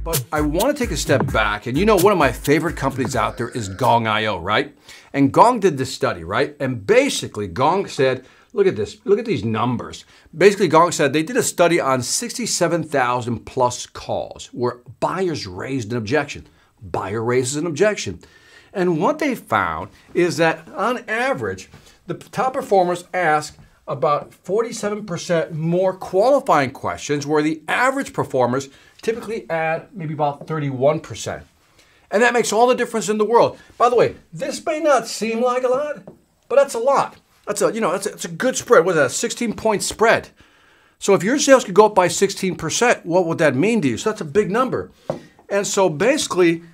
But I want to take a step back, and you know one of my favorite companies out there is Gong.io, right? And Gong did this study, right? And basically Gong said, look at this, look at these numbers. Basically Gong said they did a study on 67,000 plus calls where buyers raised an objection. Buyer raises an objection. And what they found is that on average, the top performers ask about 47% more qualifying questions, where the average performers typically add maybe about 31%. And that makes all the difference in the world. By the way, this may not seem like a lot, but that's a lot. That's a good spread. What is that, a 16-point spread? So if your sales could go up by 16%, what would that mean to you? So that's a big number. And so basically,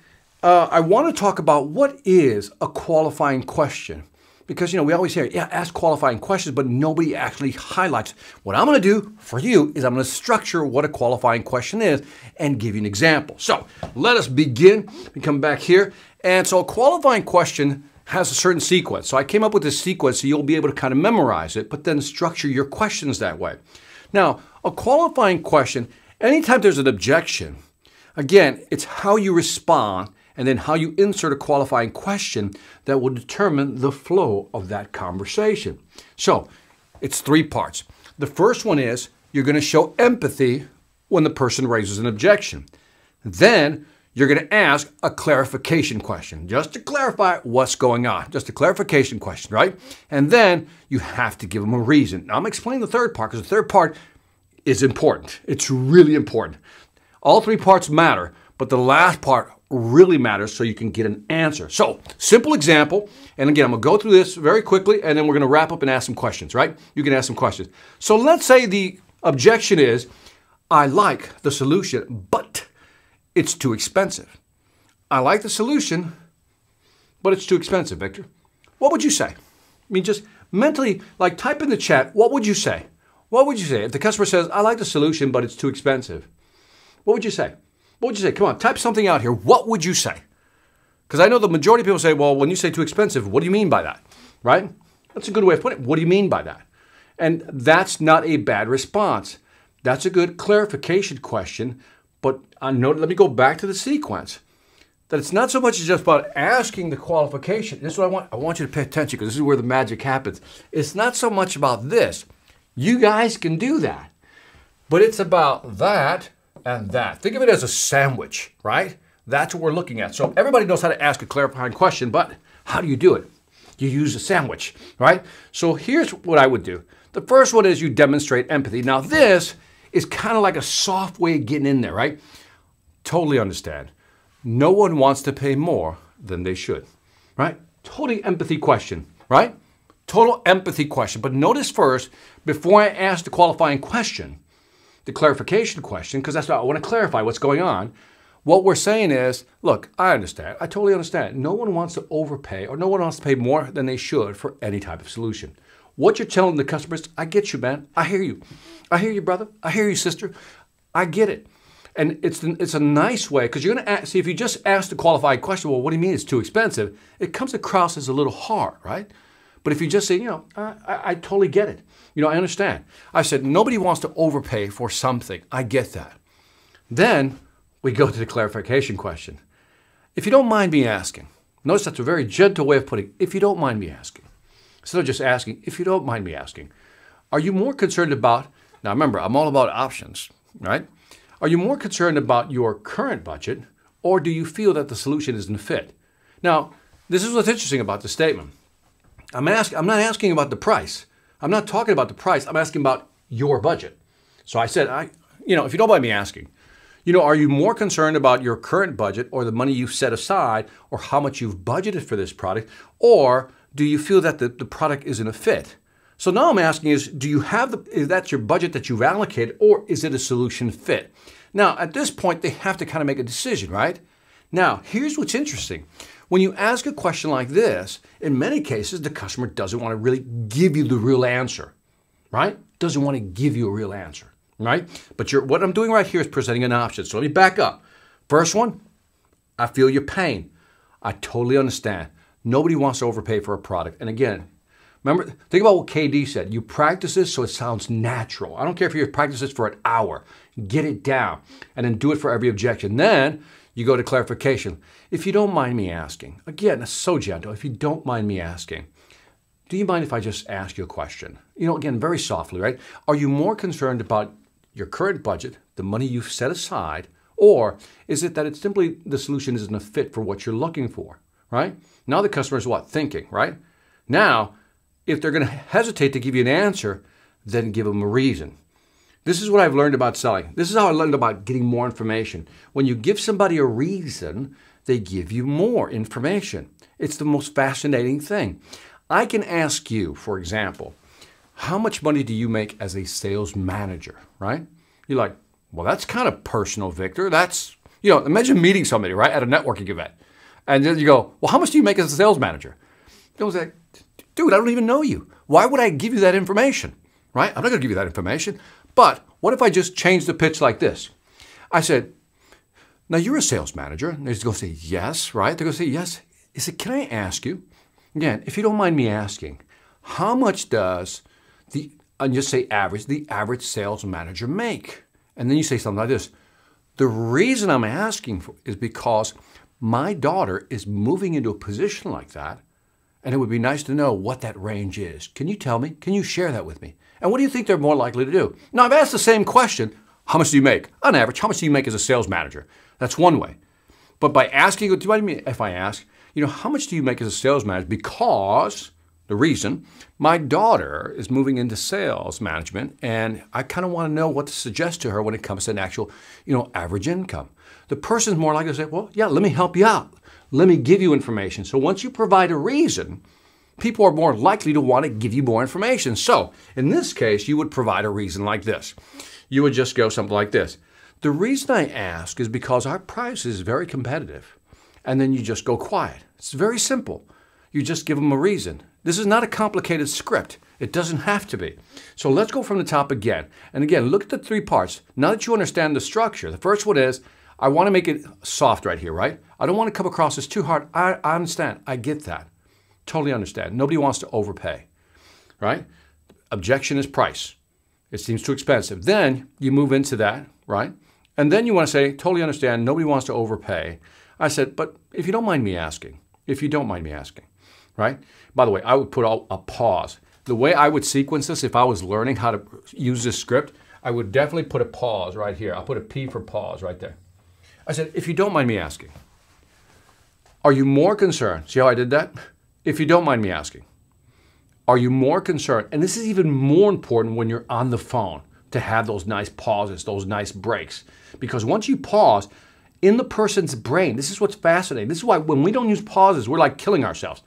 I want to talk about what is a qualifying question. Because, we always hear, yeah, ask qualifying questions, but nobody actually highlights. What I'm going to do for you is I'm going to structure what a qualifying question is and give you an example. So let us begin. We come back here. And so a qualifying question has a certain sequence. So I came up with this sequence so you'll be able to kind of memorize it, but then structure your questions that way. Now, a qualifying question, anytime there's an objection, again, it's how you respond and then how you insert a qualifying question that will determine the flow of that conversation. So it's three parts. The first one is you're going to show empathy when the person raises an objection. Then you're going to ask a clarification question, just to clarify what's going on, just a clarification question, right? And then you have to give them a reason. Now I'm explaining the third part because the third part is important. It's really important. All three parts matter, but the last part really matters so you can get an answer. So, simple example, and again, I'm going to go through this very quickly, and then we're going to wrap up and ask some questions, right? You can ask some questions. So let's say the objection is, I like the solution, but it's too expensive. I like the solution, but it's too expensive, Victor. What would you say? I mean, just mentally, like type in the chat, what would you say? What would you say? If the customer says, I like the solution, but it's too expensive, what would you say? What would you say? Come on, type something out here. What would you say? Because I know the majority of people say, well, when you say too expensive, what do you mean by that? Right? That's a good way of putting it. What do you mean by that? And that's not a bad response. That's a good clarification question. But let me go back to the sequence. That it's not so much just about asking the qualification. This is what I want. I want you to pay attention because this is where the magic happens. It's not so much about this. You guys can do that. But it's about that and that. Think of it as a sandwich, right? That's what we're looking at. So everybody knows how to ask a clarifying question, but how do you do it? You use a sandwich, right? So here's what I would do. The first one is you demonstrate empathy. Now this is kind of like a soft way of getting in there, right? Totally understand. No one wants to pay more than they should, right? Totally empathy question, right? Total empathy question. But notice first, before I ask the qualifying question, the clarification question, because that's what I want to clarify what's going on. What we're saying is, look, I understand. I totally understand. No one wants to overpay or no one wants to pay more than they should for any type of solution. What you're telling the customers, I get you, man. I hear you. I hear you, brother. I hear you, sister. I get it. And it's a nice way, because you're going to see, if you just ask the qualified question, well, what do you mean it's too expensive? It comes across as a little hard, right? But if you just say, I totally get it. I understand. I said, nobody wants to overpay for something. I get that. Then we go to the clarification question. If you don't mind me asking, notice that's a very gentle way of putting it, if you don't mind me asking. Instead of just asking, if you don't mind me asking, are you more concerned about, now remember, I'm all about options, right? Are you more concerned about your current budget, or do you feel that the solution isn't fit? Now, this is what's interesting about the statement. I'm not asking about the price. I'm not talking about the price. I'm asking about your budget. So I said, if you don't mind me asking, are you more concerned about your current budget or the money you've set aside or how much you've budgeted for this product, or do you feel that the product isn't a fit? So now I'm asking is that your budget that you've allocated, or is it a solution fit? Now, at this point, they have to kind of make a decision, right? Now, here's what's interesting. When you ask a question like this, in many cases, the customer doesn't want to really give you the real answer, right? Doesn't want to give you a real answer, right? But what I'm doing right here is presenting an option. So let me back up. First one, I feel your pain. I totally understand. Nobody wants to overpay for a product. And again, Remember, think about what KD said. You practice this so it sounds natural. I don't care if you practice this for an hour. Get it down and then do it for every objection. Then you go to clarification. If you don't mind me asking, again, it's so gentle. If you don't mind me asking, do you mind if I just ask you a question? You know, again, very softly, right? Are you more concerned about your current budget, the money you've set aside, or is it that it's simply the solution isn't a fit for what you're looking for, right? Now the customer's what? Thinking, right? Now, if they're going to hesitate to give you an answer, then give them a reason. This is what I've learned about selling. This is how I learned about getting more information. When you give somebody a reason, they give you more information. It's the most fascinating thing. I can ask you, for example, how much money do you make as a sales manager, right? You're like, well, that's kind of personal, Victor. That's, imagine meeting somebody, right, at a networking event. And then you go, well, how much do you make as a sales manager? They was like, dude, I don't even know you. Why would I give you that information, right? I'm not going to give you that information. But what if I just change the pitch like this? I said, now you're a sales manager. And they're going to say, yes, right? They're going to say, yes. I said, can I ask you, again, if you don't mind me asking, how much does and just say average, the average sales manager make? And then you say something like this. The reason I'm asking is because my daughter is moving into a position like that, and it would be nice to know what that range is. Can you tell me? Can you share that with me? And what do you think they're more likely to do? Now, I've asked the same question. How much do you make? On average, how much do you make as a sales manager? That's one way. But by asking, do you mind me if I ask, how much do you make as a sales manager? Because the reason, my daughter is moving into sales management, and I kind of want to know what to suggest to her when it comes to an actual, average income. The person's more likely to say, well, yeah, let me help you out. Let me give you information. So once you provide a reason, people are more likely to want to give you more information. So in this case, you would provide a reason like this. You would just go something like this. The reason I ask is because our price is very competitive. And then you just go quiet. It's very simple. You just give them a reason. This is not a complicated script. It doesn't have to be. So let's go from the top again. And again, look at the three parts. Now that you understand the structure, the first one is, I want to make it soft right here, right? I don't want to come across as too hard. I understand. I get that. Totally understand. Nobody wants to overpay, right? Objection is price. It seems too expensive. Then you move into that, right? And then you want to say, totally understand. Nobody wants to overpay. I said, but if you don't mind me asking, right? By the way, I would put a pause. The way I would sequence this, if I was learning how to use this script, I would definitely put a pause right here. I'll put a P for pause right there. I said, if you don't mind me asking, are you more concerned? See how I did that? If you don't mind me asking, are you more concerned? And this is even more important when you're on the phone, to have those nice pauses, those nice breaks. Because once you pause, in the person's brain, this is what's fascinating. This is why when we don't use pauses, we're like killing ourselves.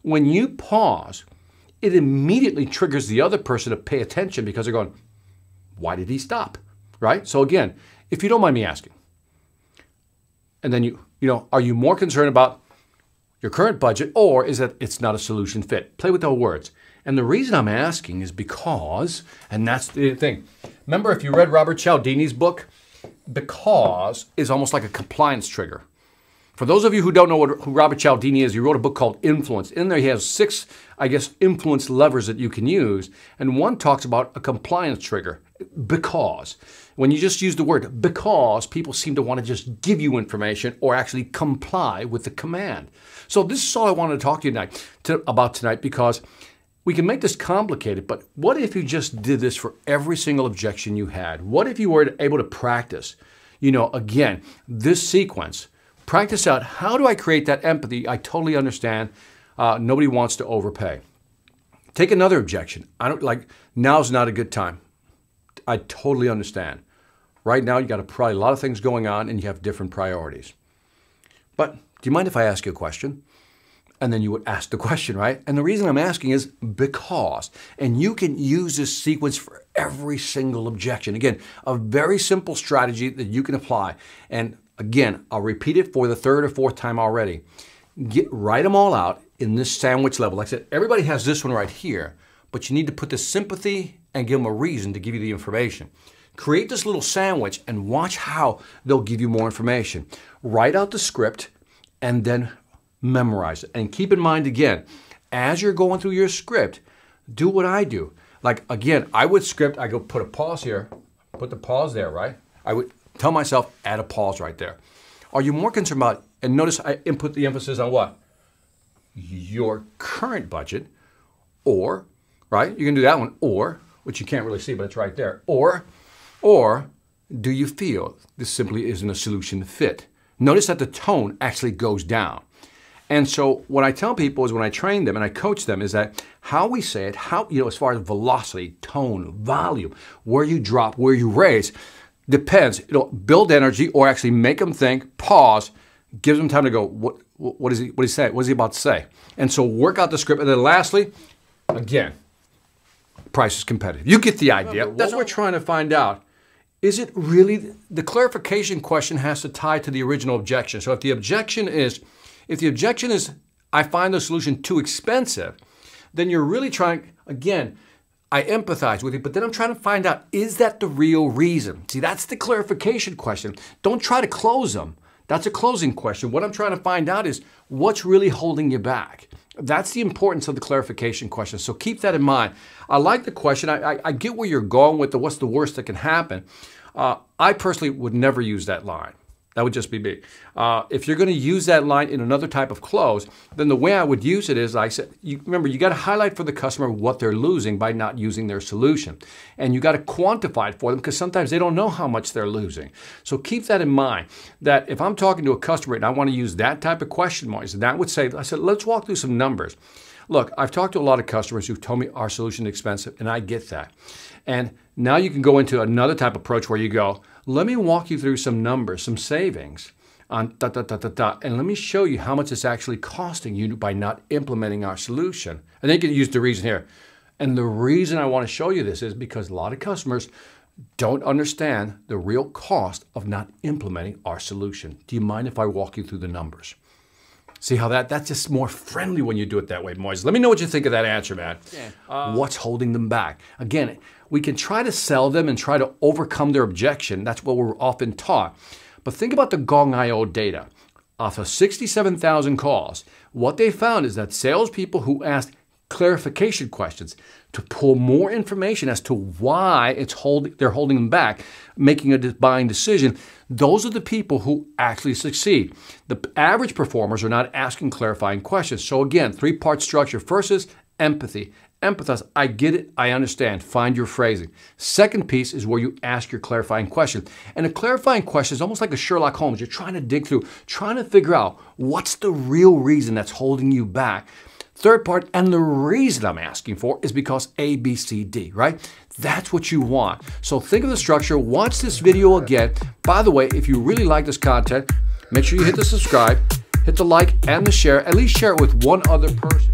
When you pause, it immediately triggers the other person to pay attention because they're going, why did he stop? Right? So again, if you don't mind me asking, and then are you more concerned about your current budget, or is that it's not a solution fit? Play with those words. And the reason I'm asking is because, and that's the thing. Remember, if you read Robert Cialdini's book, because is almost like a compliance trigger. For those of you who don't know who Robert Cialdini is, he wrote a book called Influence. In there, he has 6, influence levers that you can use. And one talks about a compliance trigger, because. When you just use the word because, people seem to want to just give you information or actually comply with the command. So this is all I wanted to talk to you about tonight, because we can make this complicated, but what if you just did this for every single objection you had? What if you were able to practice, again, this sequence, practice out, how do I create that empathy? I totally understand. Nobody wants to overpay. Take another objection. Now's not a good time. I totally understand. Right now, you got probably a lot of things going on and you have different priorities. But do you mind if I ask you a question? And then you would ask the question, right? And the reason I'm asking is because. And you can use this sequence for every single objection. Again, a very simple strategy that you can apply. And again, I'll repeat it for the 3rd or 4th time already. Write them all out in this sandwich level. Like I said, everybody has this one right here, but you need to put the sympathy and give them a reason to give you the information. Create this little sandwich and watch how they'll give you more information. Write out the script and then memorize it. And keep in mind again, as you're going through your script, do what I do. Like, again, I would script, I go put a pause here, put the pause there, right? I would tell myself, add a pause right there. Are you more concerned about, and notice I input the emphasis on what? Your current budget, or, right? You can do that one, or, which you can't really see, but it's right there. Or do you feel this simply isn't a solution fit? Notice that the tone actually goes down. And so what I tell people is when I train them and I coach them is that how we say it, how, as far as velocity, tone, volume, where you drop, where you raise, depends. It'll build energy or actually make them think, pause, gives them time to go, what is he saying? What is he about to say? And so work out the script. And then lastly, again, price is competitive. You get the idea. That's what we're trying to find out. Is it really, the clarification question has to tie to the original objection. So if the objection is, I find the solution too expensive, then you're really trying, again, I empathize with you, but then I'm trying to find out, is that the real reason? See, that's the clarification question. Don't try to close them. That's a closing question. What I'm trying to find out is what's really holding you back. That's the importance of the clarification question. So keep that in mind. I like the question. I get where you're going with the what's the worst that can happen. I personally would never use that line. That would just be me. If you're going to use that line in another type of close, then the way I would use it is, I said, remember, you got to highlight for the customer what they're losing by not using their solution. And you got to quantify it for them because sometimes they don't know how much they're losing. So keep that in mind, that if I'm talking to a customer and I want to use that type of question marks, that would say, I said, let's walk through some numbers. Look, I've talked to a lot of customers who've told me our solution is expensive, and I get that. And now you can go into another type of approach where you go, let me walk you through some numbers, some savings on and let me show you how much it's actually costing you by not implementing our solution. And then you can use the reason here. And the reason I want to show you this is because a lot of customers don't understand the real cost of not implementing our solution. Do you mind if I walk you through the numbers? See how that's just more friendly when you do it that way, Moise. Let me know what you think of that answer, man. Yeah. What's holding them back? Again, we can try to sell them and try to overcome their objection. That's what we're often taught. But think about the Gong.io data. Off of 67,000 calls, what they found is that salespeople who asked clarification questions to pull more information as to why they're holding them back, making a buying decision, those are the people who actually succeed. The average performers are not asking clarifying questions. So again, three-part structure. First is empathy. Empathize. I get it. I understand. Find your phrasing. Second piece is where you ask your clarifying question. And a clarifying question is almost like a Sherlock Holmes. You're trying to dig through, trying to figure out what's the real reason that's holding you back. Third part, and the reason I'm asking for is because A, B, C, D, right? That's what you want. So think of the structure. Watch this video again. By the way, if you really like this content, make sure you hit the subscribe, hit the like and the share. At least share it with one other person.